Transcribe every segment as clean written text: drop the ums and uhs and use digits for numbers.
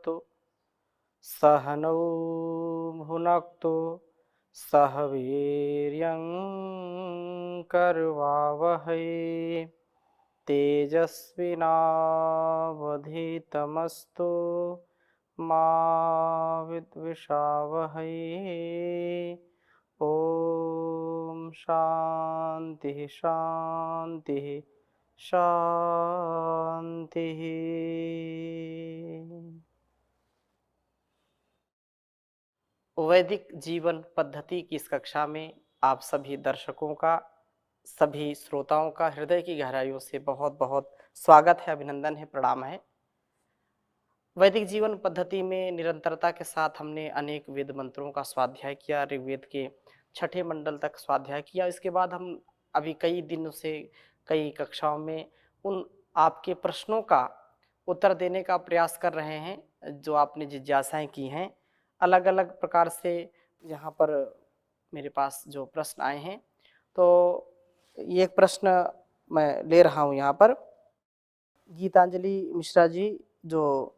भवतु सह नौ भुनक्तु सह वीर्यं करवावहै तेजस्विनावधीतमस्तु मा विद्विषावहै। ओम शांति शांति शांति। वैदिक जीवन पद्धति की इस कक्षा में आप सभी दर्शकों का, सभी श्रोताओं का हृदय की गहराइयों से बहुत बहुत स्वागत है, अभिनंदन है, प्रणाम है। वैदिक जीवन पद्धति में निरंतरता के साथ हमने अनेक वेद मंत्रों का स्वाध्याय किया, ऋग्वेद के छठे मंडल तक स्वाध्याय किया। इसके बाद हम अभी कई दिनों से कई कक्षाओं में उन आपके प्रश्नों का उत्तर देने का प्रयास कर रहे हैं जो आपने जिज्ञासाएं की हैं। अलग अलग प्रकार से यहाँ पर मेरे पास जो प्रश्न आए हैं, तो ये एक प्रश्न मैं ले रहा हूँ यहाँ पर। गीतांजलि मिश्रा जी जो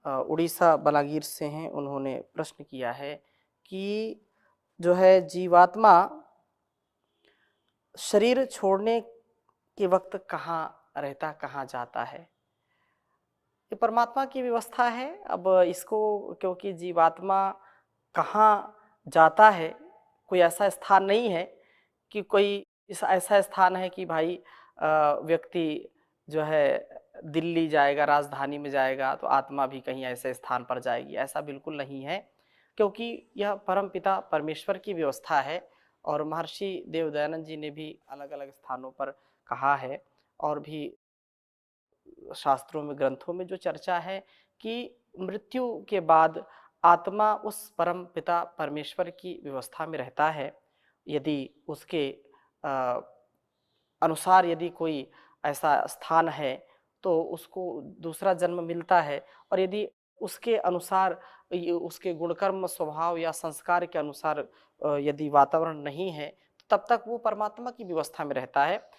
उड़ीसा बलागीर से हैं, उन्होंने प्रश्न किया है कि जो है जीवात्मा शरीर छोड़ने के वक्त कहाँ रहता, कहाँ जाता है। ये परमात्मा की व्यवस्था है। अब इसको, क्योंकि जीवात्मा कहाँ जाता है, कोई ऐसा स्थान नहीं है कि कोई ऐसा स्थान है कि भाई व्यक्ति जो है दिल्ली जाएगा, राजधानी में जाएगा तो आत्मा भी कहीं ऐसे स्थान पर जाएगी, ऐसा बिल्कुल नहीं है। क्योंकि यह परमपिता परमेश्वर की व्यवस्था है और महर्षि देवदयानंद जी ने भी अलग अलग स्थानों पर कहा है, और भी शास्त्रों में, ग्रंथों में जो चर्चा है कि मृत्यु के बाद आत्मा उस परम पिता परमेश्वर की व्यवस्था में रहता है। यदि उसके अनुसार यदि कोई ऐसा स्थान है तो उसको दूसरा जन्म मिलता है, और यदि उसके अनुसार उसके गुणकर्म, स्वभाव या संस्कार के अनुसार यदि वातावरण नहीं है, तो तब तक वो परमात्मा की व्यवस्था में रहता है।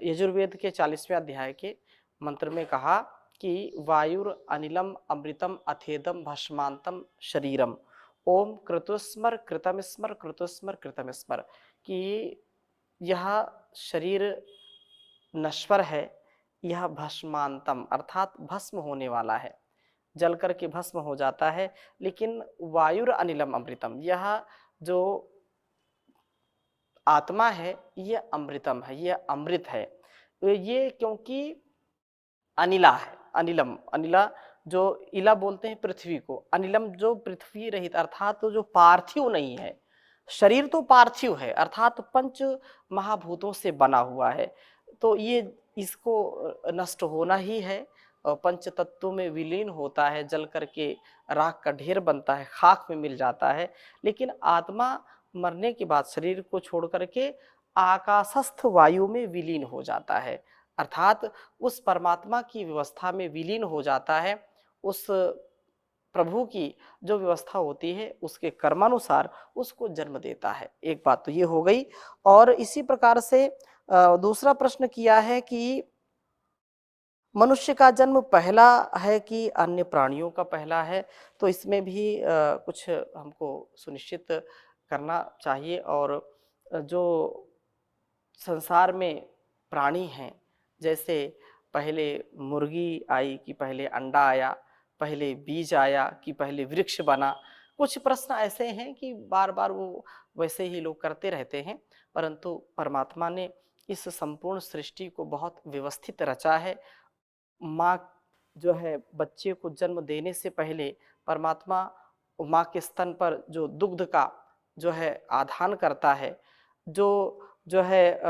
यजुर्वेद के 40वें अध्याय के मंत्र में कहा कि वायुर अनिलम अमृतम अथेदम भस्मांतम शरीरम ओम कृतुस्मर कृतम स्मर कृतुस्मर कृतम स्मर, कि यह शरीर नश्वर है, यह भस्मांतम अर्थात भस्म होने वाला है, जल करके भस्म हो जाता है। लेकिन वायुर अनिलम अमृतम, यह जो आत्मा है यह अमृतम है, यह अमृत है। ये क्योंकि अनिला है, अनिलम, अनिला जो इला बोलते हैं पृथ्वी को, अनिलम जो पृथ्वी रहित अर्थात तो जो पार्थिव नहीं है। शरीर तो पार्थिव है अर्थात पंच महाभूतों से बना हुआ है, तो ये इसको नष्ट होना ही है। पंच तत्वों में विलीन होता है, जल करके राख का ढेर बनता है, खाक में मिल जाता है। लेकिन आत्मा मरने के बाद शरीर को छोड़ करके आकाशस्थ वायु में विलीन हो जाता है, अर्थात उस परमात्मा की व्यवस्था में विलीन हो जाता है। उस प्रभु की जो व्यवस्था होती है उसके कर्मानुसार उसको जन्म देता है। एक बात तो ये हो गई। और इसी प्रकार से दूसरा प्रश्न किया है कि मनुष्य का जन्म पहला है कि अन्य प्राणियों का पहला है, तो इसमें भी कुछ हमको सुनिश्चित करना चाहिए। और जो संसार में प्राणी हैं, जैसे पहले मुर्गी आई कि पहले अंडा आया, पहले बीज आया कि पहले वृक्ष बना, कुछ प्रश्न ऐसे हैं कि बार बार वो वैसे ही लोग करते रहते हैं। परंतु परमात्मा ने इस संपूर्ण सृष्टि को बहुत व्यवस्थित रचा है। माँ जो है बच्चे को जन्म देने से पहले परमात्मा माँ के स्तन पर जो दुग्ध का जो है आधान करता है, जो है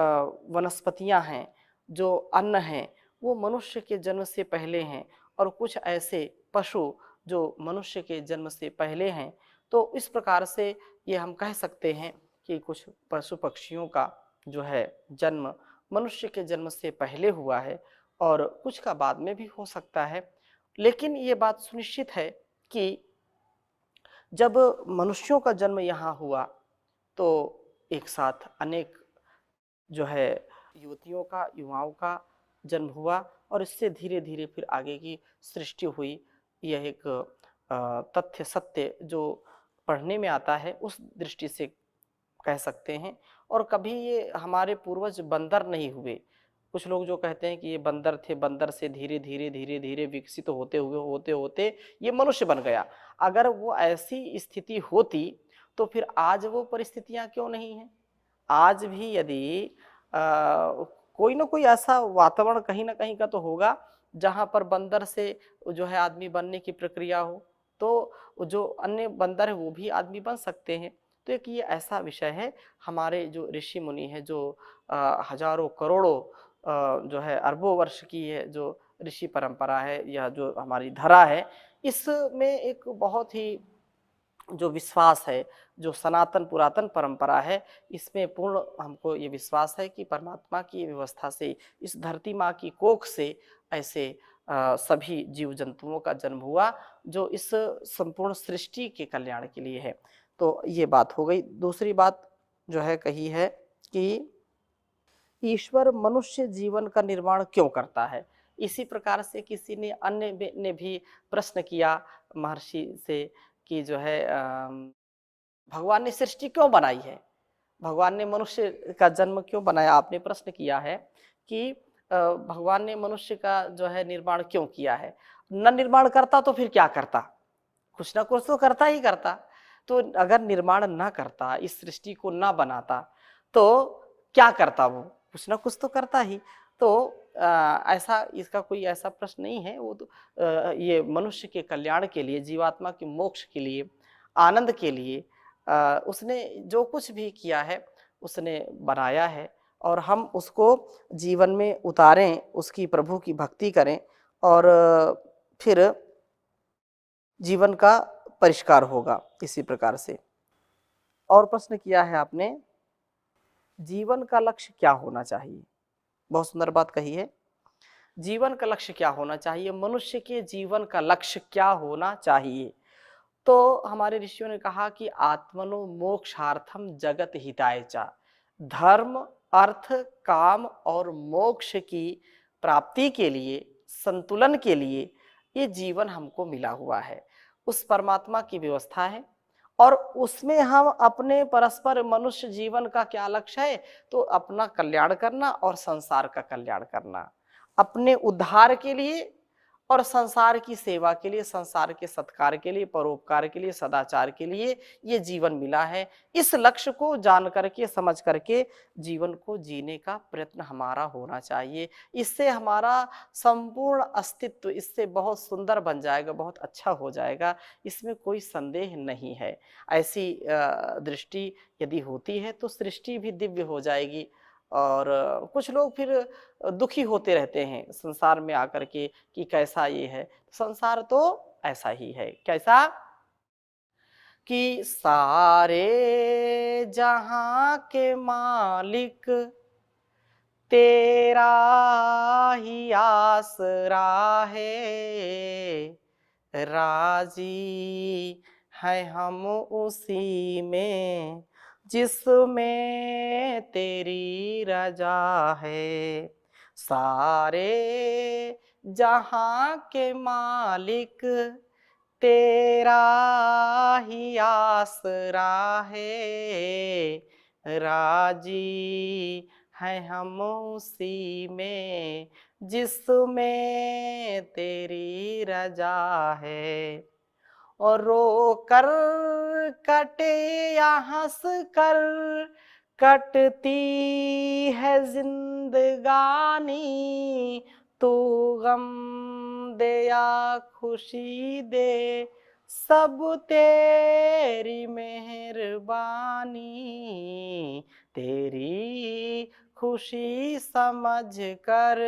वनस्पतियां हैं, जो अन्न हैं, वो मनुष्य के जन्म से पहले हैं, और कुछ ऐसे पशु जो मनुष्य के जन्म से पहले हैं। तो इस प्रकार से ये हम कह सकते हैं कि कुछ पशु पक्षियों का जो है जन्म मनुष्य के जन्म से पहले हुआ है, और कुछ का बाद में भी हो सकता है। लेकिन ये बात सुनिश्चित है कि जब मनुष्यों का जन्म यहाँ हुआ तो एक साथ अनेक जो है युवतियों का, युवाओं का जन्म हुआ, और इससे धीरे धीरे फिर आगे की सृष्टि हुई। यह एक तथ्य सत्य जो पढ़ने में आता है उस दृष्टि से कह सकते हैं। और कभी ये हमारे पूर्वज बंदर नहीं हुए। कुछ लोग जो कहते हैं कि ये बंदर थे, बंदर से धीरे धीरे धीरे धीरे विकसित होते हुए होते होते ये मनुष्य बन गया। अगर वो ऐसी स्थिति होती तो फिर आज वो परिस्थितियां क्यों नहीं हैं? आज भी यदि कोई ना कोई ऐसा वातावरण कहीं ना कहीं का तो होगा जहां पर बंदर से जो है आदमी बनने की प्रक्रिया हो, तो जो अन्य बंदर है वो भी आदमी बन सकते हैं। तो एक ये ऐसा विषय है, हमारे जो ऋषि मुनि हैं जो हजारों करोड़ों जो है अरबों वर्ष की है जो ऋषि परंपरा है या जो हमारी धरा है, इसमें एक बहुत ही जो विश्वास है, जो सनातन पुरातन परंपरा है, इसमें पूर्ण हमको ये विश्वास है कि परमात्मा की व्यवस्था से इस धरती माँ की कोख से ऐसे सभी जीव जंतुओं का जन्म हुआ जो इस संपूर्ण सृष्टि के कल्याण के लिए है। तो ये बात हो गई। दूसरी बात जो है कही है कि ईश्वर मनुष्य जीवन का निर्माण क्यों करता है? इसी प्रकार से किसी ने अन्य ने भी प्रश्न किया महर्षि से कि जो है भगवान ने सृष्टि क्यों बनाई है? भगवान ने मनुष्य का जन्म क्यों बनाया? आपने प्रश्न किया है कि भगवान ने मनुष्य का जो है निर्माण क्यों किया है? न निर्माण करता तो फिर क्या करता? कुछ ना कुछ तो करता ही करता। तो अगर निर्माण ना करता, इस सृष्टि को ना बनाता, तो क्या करता वो? कुछ ना कुछ तो करता ही। तो ऐसा इसका कोई ऐसा प्रश्न नहीं है। वो तो ये मनुष्य के कल्याण के लिए, जीवात्मा के मोक्ष के लिए, आनंद के लिए उसने जो कुछ भी किया है, उसने बनाया है और हम उसको जीवन में उतारें, उसकी प्रभु की भक्ति करें और फिर जीवन का परिष्कार होगा इसी प्रकार से। और प्रश्न किया है आपने, जीवन का लक्ष्य क्या होना चाहिए? बहुत सुंदर बात कही है। जीवन का लक्ष्य क्या होना चाहिए? मनुष्य के जीवन का लक्ष्य क्या होना चाहिए? तो हमारे ऋषियों ने कहा कि आत्मनो मोक्षार्थम जगत हिताय च। धर्म, अर्थ, काम और मोक्ष की प्राप्ति के लिए, संतुलन के लिए ये जीवन हमको मिला हुआ है। उस परमात्मा की व्यवस्था है और उसमें हम अपने परस्पर मनुष्य जीवन का क्या लक्ष्य है? तो अपना कल्याण करना और संसार का कल्याण करना, अपने उद्धार के लिए और संसार की सेवा के लिए, संसार के सत्कार के लिए, परोपकार के लिए, सदाचार के लिए ये जीवन मिला है। इस लक्ष्य को जान करके, समझ करके जीवन को जीने का प्रयत्न हमारा होना चाहिए। इससे हमारा संपूर्ण अस्तित्व इससे बहुत सुंदर बन जाएगा, बहुत अच्छा हो जाएगा, इसमें कोई संदेह नहीं है। ऐसी दृष्टि यदि होती है तो सृष्टि भी दिव्य हो जाएगी। और कुछ लोग फिर दुखी होते रहते हैं संसार में आकर के कि कैसा ये है। संसार तो ऐसा ही है। कैसा? कि सारे जहां के मालिक तेरा ही आसरा है, राजी है हम उसी में जिसमें तेरी रजा है। सारे जहां के मालिक तेरा ही आसरा है, राजी है हम उसी में जिसमें तेरी रजा है। और रो कर कटे या हंस कर कटती है जिंदगानी, तू गम दे या खुशी दे सब तेरी मेहरबानी, तेरी खुशी समझ कर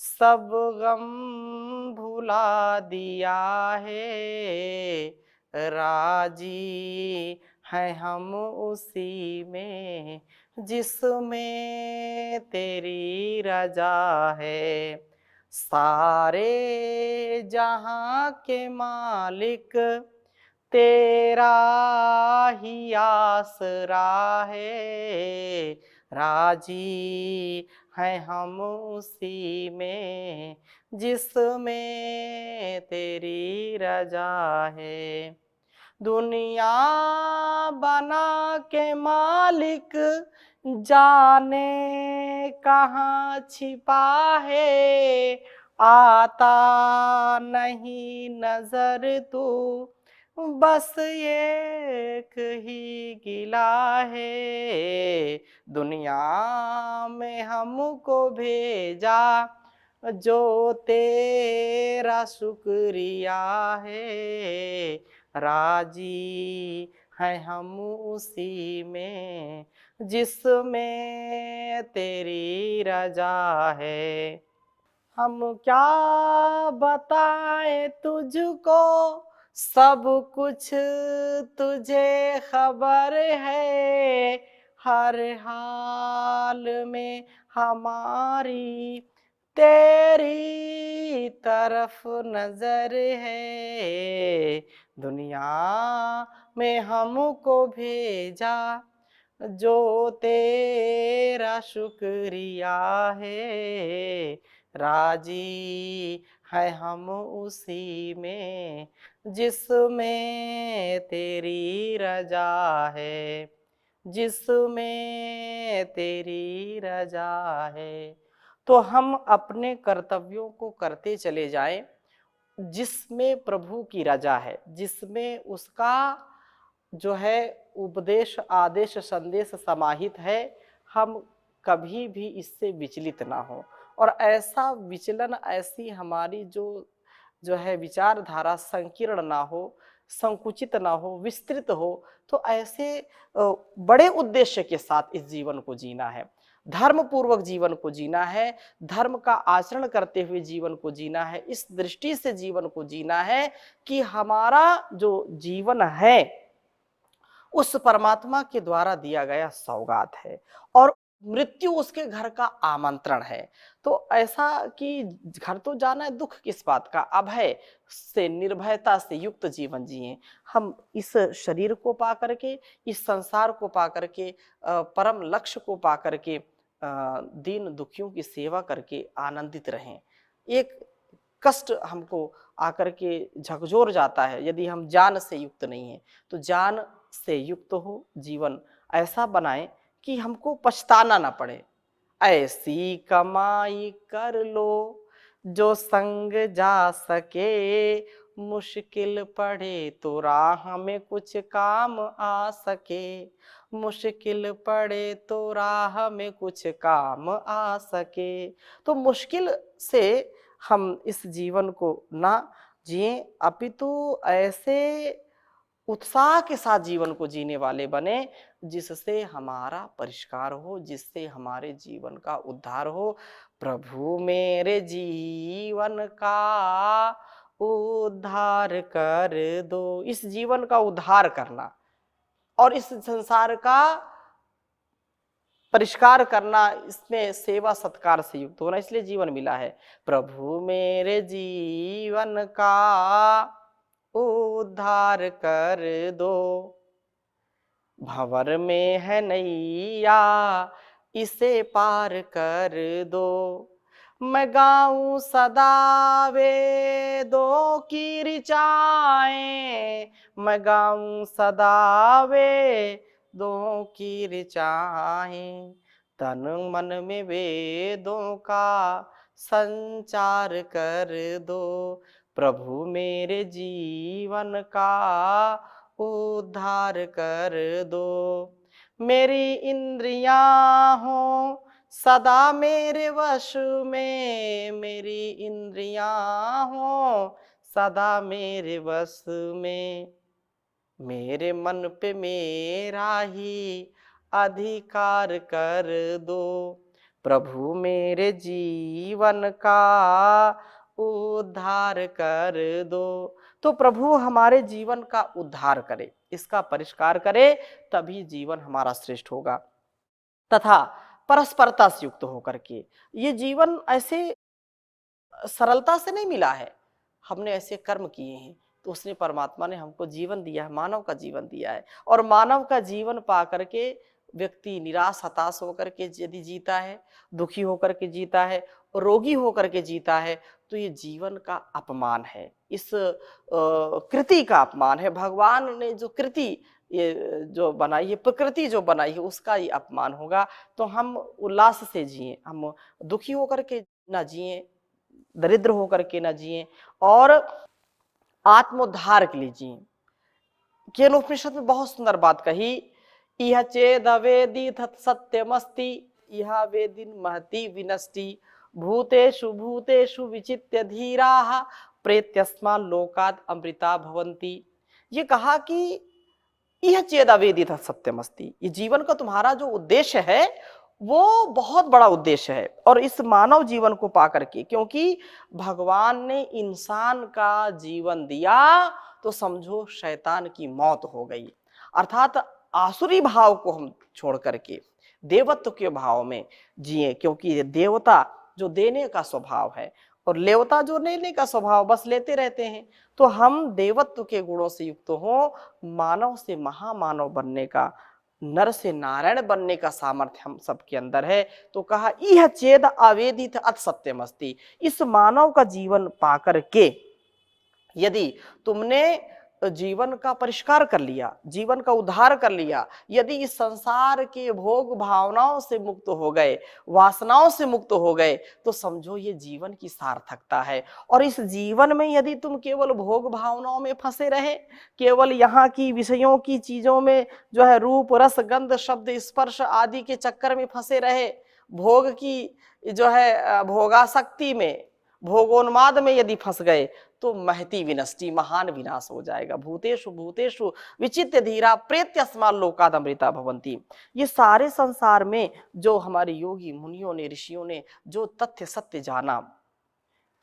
सब गम भुला दिया है, राजी है हम उसी में जिसमें तेरी रजा है। सारे जहां के मालिक तेरा ही आसरा है, राजी हैं हम उसी में जिसमें तेरी रजा है। दुनिया बना के मालिक जाने कहाँ छिपा है, आता नहीं नजर तू बस एक ही गिला है। दुनिया में हमको भेजा जो तेरा शुक्रिया है, राजी है हम उसी में जिसमें तेरी रजा है। हम क्या बताएं तुझको, सब कुछ तुझे खबर है, हर हाल में हमारी तेरी तरफ नजर है। दुनिया में हमको भेजा जो तेरा शुक्रिया है, राजी है हम उसी में जिसमें तेरी रजा है, जिसमें तेरी रजा है। तो हम अपने कर्तव्यों को करते चले जाएं जिसमें प्रभु की रजा है, जिसमें उसका जो है उपदेश आदेश संदेश समाहित है। हम कभी भी इससे विचलित ना हो, और ऐसा विचलन, ऐसी हमारी जो जो है विचारधारा संकीर्ण ना हो, संकुचित ना हो, विस्तृत हो, तो ऐसे बड़े उद्देश्य के साथ इस जीवन को जीना है, धर्म पूर्वक जीवन को जीना है, धर्म का आचरण करते हुए जीवन को जीना है। इस दृष्टि से जीवन को जीना है कि हमारा जो जीवन है उस परमात्मा के द्वारा दिया गया सौगात है, और मृत्यु उसके घर का आमंत्रण है। तो ऐसा कि घर तो जाना है, दुख किस बात का, अभय से निर्भयता से युक्त जीवन जिए। हम इस शरीर को पा करके, इस संसार को पा करके, परम लक्ष्य को पा करके दीन दुखियों की सेवा करके आनंदित रहें। एक कष्ट हमको आकर के झकझोर जाता है यदि हम जान से युक्त नहीं है, तो जान से युक्त हो जीवन ऐसा बनाएं कि हमको पछताना ना पड़े। ऐसी कमाई कर लो जो संग जा सके, मुश्किल पड़े तो राह में कुछ काम आ सके, मुश्किल पड़े तो राह में कुछ काम आ सके। तो मुश्किल से हम इस जीवन को ना जिए, अपितु ऐसे उत्साह के साथ जीवन को जीने वाले बने जिससे हमारा परिष्कार हो, जिससे हमारे जीवन का उद्धार हो। प्रभु मेरे जीवन का उद्धार कर दो, इस जीवन का उद्धार करना और इस संसार का परिष्कार करना, इसमें सेवा सत्कार से युक्त होना, इसलिए जीवन मिला है। प्रभु मेरे जीवन का उद्धार कर दो, भंवर में है नैया इसे पार कर दो। मैं गाऊं सदा वेदों की ऋचाएं, मैं गाऊं सदा वेदों की ऋचाएं, तन मन में वेदों का संचार कर दो। प्रभु मेरे जीवन का उद्धार कर दो। मेरी इंद्रियां हो सदा मेरे वश में, मेरी इंद्रियां हो सदा मेरे वश में, मेरे मन पे मेरा ही अधिकार कर दो। प्रभु मेरे जीवन का उद्धार कर दो। तो प्रभु हमारे जीवन का उद्धार करे, इसका परिष्कार करे, तभी जीवन हमारा श्रेष्ठ होगा। तथा परस्परता से युक्त होकर के, ये जीवन ऐसे सरलता से नहीं मिला है, हमने ऐसे कर्म किए हैं तो उसने, परमात्मा ने हमको जीवन दिया है, मानव का जीवन दिया है, और मानव का जीवन पा करके व्यक्ति निराश हताश होकर के यदि जीता है, दुखी होकर के जीता है, रोगी होकर के जीता है, तो ये जीवन का अपमान है, इस कृति का अपमान है। भगवान ने जो कृति ये जो बनाई है, प्रकृति जो बनाई है, उसका ये अपमान होगा। तो हम उल्लास से जिए, हम दुखी होकर के ना जिए, दरिद्र होकर के ना जिए, और आत्मोद्धार के लिए जिए। केनोपनिषद में बहुत सुंदर बात कही, इह चेद वेदी तत् सत्यमस्ति, इह वेदिन महति विनष्टि, भूतेषु भूतेषु विचित्य धीराः प्रेत्यस्मा लोकात् अमृता भवन्ति। ये कहा कि यह चेद अवेदी तत् सत्यमस्ति, ये जीवन का तुम्हारा जो उद्देश्य है वो बहुत बड़ा उद्देश्य है। और इस मानव जीवन को पाकर के, क्योंकि भगवान ने इंसान का जीवन दिया तो समझो शैतान की मौत हो गई, अर्थात आसुरी भाव को हम छोड़ करके देवत्व के भाव में जिए, क्योंकि देवता जो देने का स्वभाव है और लेवता जो लेने का स्वभाव, बस लेते रहते हैं। तो हम देवत्व के गुणों से युक्त हो, मानव से महामानव बनने का, नर से नारायण बनने का सामर्थ्य हम सबके अंदर है। तो कहा यह चेद आवेदित अत सत्यमस्ति, इस मानव का जीवन पाकर के यदि तुमने जीवन का परिष्कार कर लिया, जीवन का उद्धार कर लिया, यदि इस संसार के भोग भावनाओं से मुक्त हो गए, वासनाओं से मुक्त हो गए, तो समझो ये जीवन की सार्थकता है। और इस जीवन में यदि तुम केवल भोग भावनाओं में फंसे रहे, केवल यहाँ की विषयों की चीजों में जो है रूप रस गंध शब्द स्पर्श आदि के चक्कर में फंसे रहे, भोग की जो है भोगासक्ति में, भोगोन्माद में यदि फंस गए, तो महती विनष्टि, महान विनाश हो जाएगा। भूतेषु भूतेषु विचित्य धीरा प्रेत्यस्मा लोकात् अमृता भवन्ति। ये सारे संसार में जो हमारे योगी मुनियों ने, ऋषियों ने जो तथ्य सत्य जाना,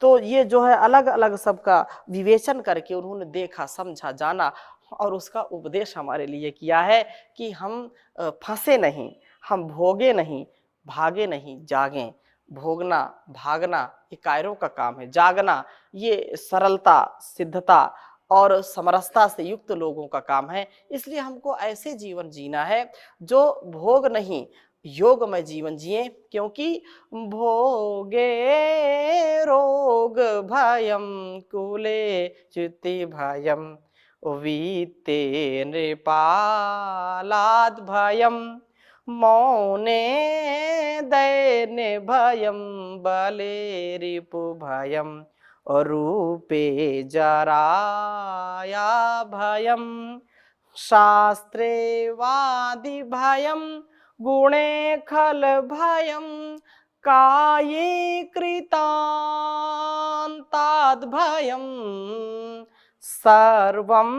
तो ये जो है अलग अलग सबका विवेचन करके उन्होंने देखा, समझा, जाना, और उसका उपदेश हमारे लिए किया है कि हम फंसे नहीं, हम भोगे नहीं, भागे नहीं, जागें। भोगना भागना ये कायरों का काम है, जागना ये सरलता सिद्धता और समरसता से युक्त लोगों का काम है। इसलिए हमको ऐसे जीवन जीना है जो भोग नहीं, योगमय जीवन जिए, क्योंकि भोगे रोग भयम कुले चिति भयम वीते नृपालाद भयम मौने दैन्य भयम बले रिपु भयम रूपे जराया भयम शास्त्रे वादि भयम गुणे खल भयम काये कृतान्ताद् भयम सर्वं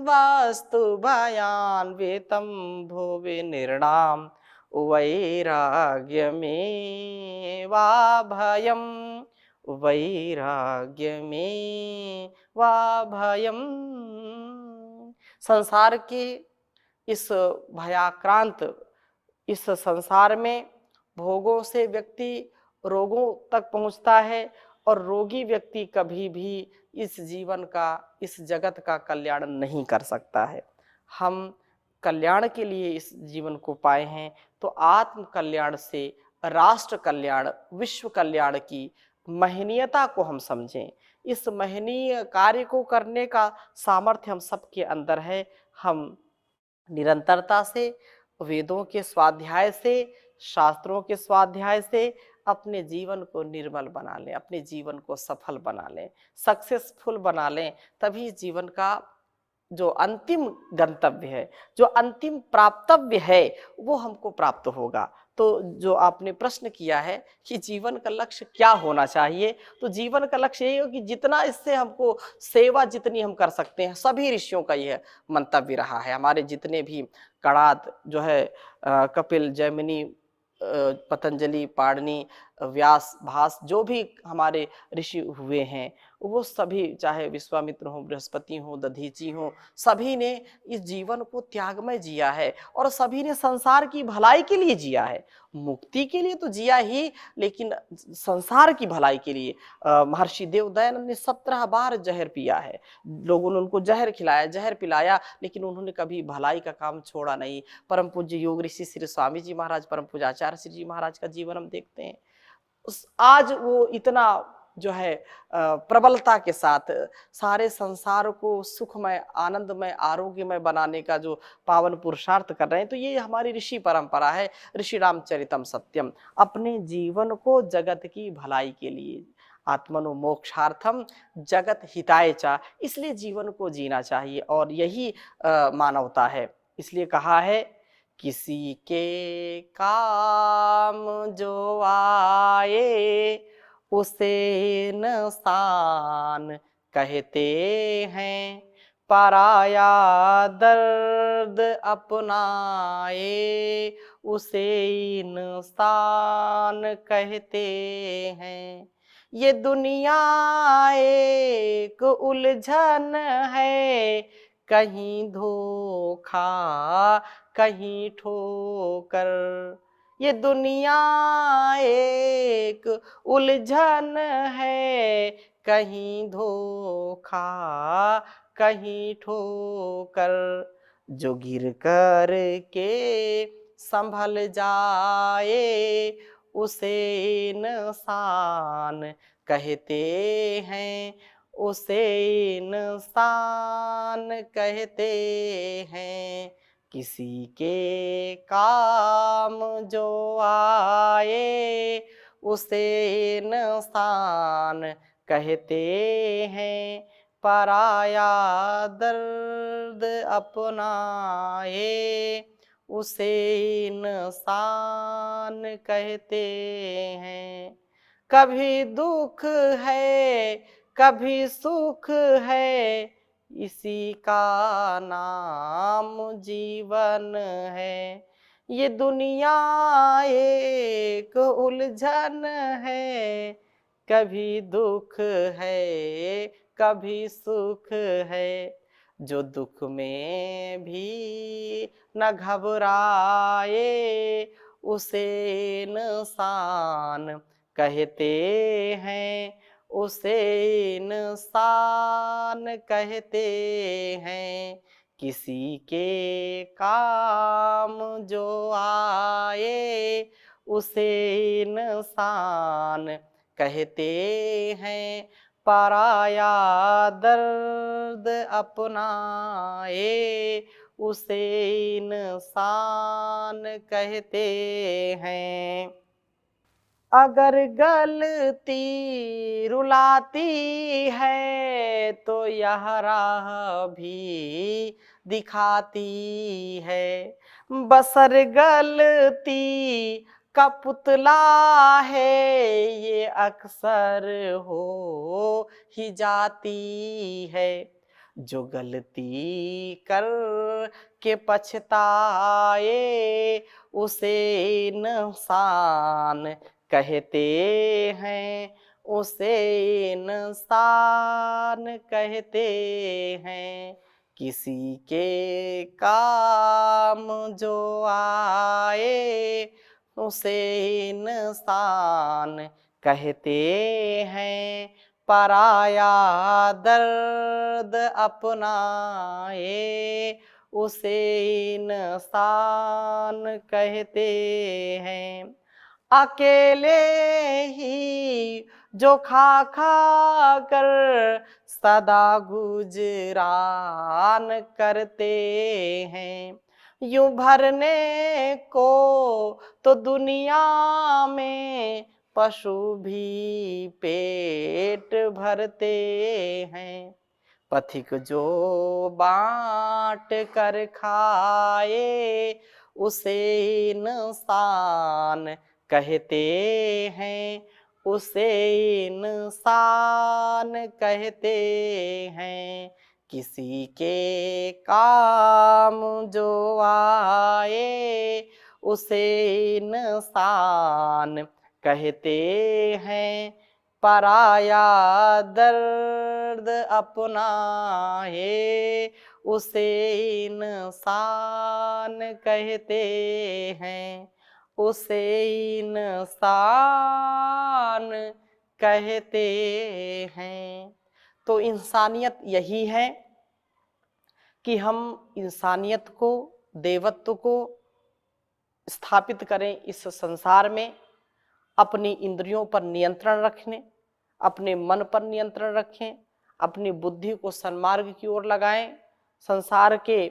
वास्तु भयान्वितं भुवि निर्णाम वैराग्यमेवा भयम वैराग्यमेवा भयम। संसार के इस भयाक्रांत इस संसार में भोगों से व्यक्ति रोगों तक पहुंचता है, और रोगी व्यक्ति कभी भी इस जीवन का, इस जगत का कल्याण नहीं कर सकता है। हम कल्याण के लिए इस जीवन को पाए हैं, तो आत्म कल्याण से राष्ट्र कल्याण, विश्व कल्याण की महनीयता को हम समझें। इस महनीय कार्य को करने का सामर्थ्य हम सबके अंदर है। हम निरंतरता से, वेदों के स्वाध्याय से, शास्त्रों के स्वाध्याय से अपने जीवन को निर्मल बना लें, अपने जीवन को सफल बना लें, सक्सेसफुल बना लें। तभी जीवन का जो अंतिम गंतव्य है, जो अंतिम प्राप्तव्य है, वो हमको प्राप्त होगा। तो जो आपने प्रश्न किया है कि जीवन का लक्ष्य क्या होना चाहिए, तो जीवन का लक्ष्य यही हो कि जितना इससे हमको सेवा जितनी हम कर सकते हैं, सभी ऋषियों का यह मंतव्य रहा है। हमारे जितने भी कणाद जो है, कपिल, जैमिनी, पतंजलि, पाणिनि, व्यास, भास, जो भी हमारे ऋषि हुए हैं, वो सभी, चाहे विश्वामित्र हो, बृहस्पति हो, दधीची हो, सभी ने इस जीवन को त्यागमय जिया है और सभी ने संसार की भलाई के लिए जिया है। मुक्ति के लिए तो जिया ही, लेकिन संसार की भलाई के लिए। महर्षि देवदयानंद ने 17 बार जहर पिया है, लोगों ने उनको जहर खिलाया, जहर पिलाया, लेकिन उन्होंने कभी भलाई का काम छोड़ा नहीं। परम पूज्य योग ऋषि श्री स्वामी जी महाराज, परम पूज्य आचार्य श्री जी महाराज का जीवन हम देखते हैं। आज वो इतना जो है प्रबलता के साथ सारे संसार को सुखमय, आनंदमय, आरोग्यमय बनाने का जो पावन पुरुषार्थ कर रहे हैं, तो ये हमारी ऋषि परंपरा है, ऋषि रामचरितम सत्यम। अपने जीवन को जगत की भलाई के लिए, आत्मनो मोक्षार्थम जगत हिताय चा, इसलिए जीवन को जीना चाहिए और यही मानवता है। इसलिए कहा है, किसी के काम जो आए उसे इंसान कहते हैं, पराया दर्द अपनाए उसे इंसान कहते हैं। ये दुनिया एक उलझन है, कहीं धोखा कहीं ठोकर। ये दुनिया एक उलझन है, कहीं धोखा कहीं ठोकर। जो गिर कर के संभल जाए उसे इंसान कहते हैं, उसे इंसान कहते हैं। किसी के काम जो आए उसे इंसान कहते हैं, पराया दर्द अपनाए उसे इंसान कहते हैं। कभी दुख है कभी सुख है, इसी का नाम जीवन है। ये दुनिया एक उलझन है, कभी दुख है कभी सुख है। जो दुख में भी न घबराए उसे इंसान कहते हैं, उसे इंसान कहते हैं। किसी के काम जो आए उसे इंसान कहते हैं, पराया दर्द अपनाए उसे इंसान कहते हैं। अगर गलती रुलाती है तो यह राह भी दिखाती है। बसर गलती का पुतला है, ये अक्सर हो ही जाती है। जो गलती कर के पछताए उसे इंसान कहते हैं, उसे इंसान कहते हैं। किसी के काम जो आए उसे इंसान कहते हैं, पराया दर्द अपनाए उसे इंसान कहते हैं। अकेले ही जो खा खा कर सदा गुजरान करते हैं, यूं भरने को तो दुनिया में पशु भी पेट भरते हैं। पथिक जो बांट कर खाए उसे इंसान कहते हैं, उसे इंसान कहते हैं। किसी के काम जो आए उसे इंसान कहते हैं पराया दर्द अपना है, उसे इंसान कहते हैं, उसे इंसान कहते हैं। तो इंसानियत यही है कि हम इंसानियत को, देवत्व को स्थापित करें इस संसार में, अपनी इंद्रियों पर नियंत्रण रखने, अपने मन पर नियंत्रण रखें, अपनी बुद्धि को सन्मार्ग की ओर लगाएं, संसार के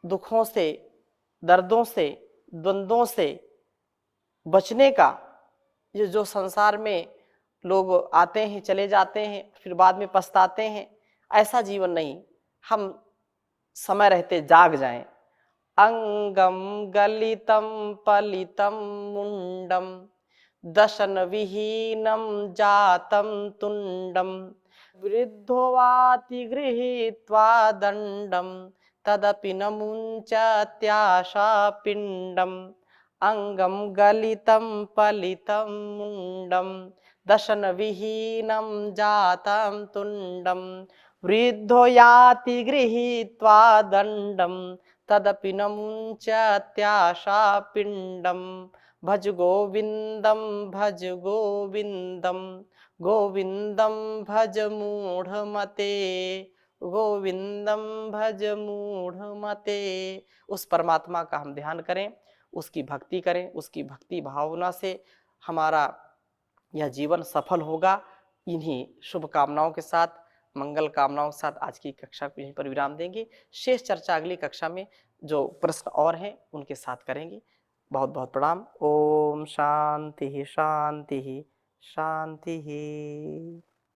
दुखों से, दर्दों से, द्वंद्वों से बचने का, ये जो संसार में लोग आते हैं चले जाते हैं फिर बाद में पछताते हैं, ऐसा जीवन नहीं। हम समय रहते जाग जाएं। अंगम गलितम पलितम मुंडम दशन विहीनम जातम तुंडम वृद्धोवाति गृहीत्वा दंडम तदपि न मुंचत्याशा पिंडम। अंगम गलितम पलितम मुंडम दशन विहीनम जातम तुंडम वृद्धो याति गृहीत्वा दंडम तदपि न मुंचत्याशा पिंडम। भज गोविंदम भज गोविंदम गोविंदम भज मूढ़मते गोविंदम भज मूढ़मते। उस परमात्मा का हम ध्यान करें, उसकी भक्ति करें, उसकी भक्ति भावना से हमारा यह जीवन सफल होगा। इन्हीं शुभकामनाओं के साथ, मंगल कामनाओं के साथ आज की कक्षा को यहीं पर विराम देंगे। शेष चर्चा अगली कक्षा में जो प्रश्न और हैं उनके साथ करेंगे। बहुत बहुत प्रणाम। ओम शांति शांति शांति।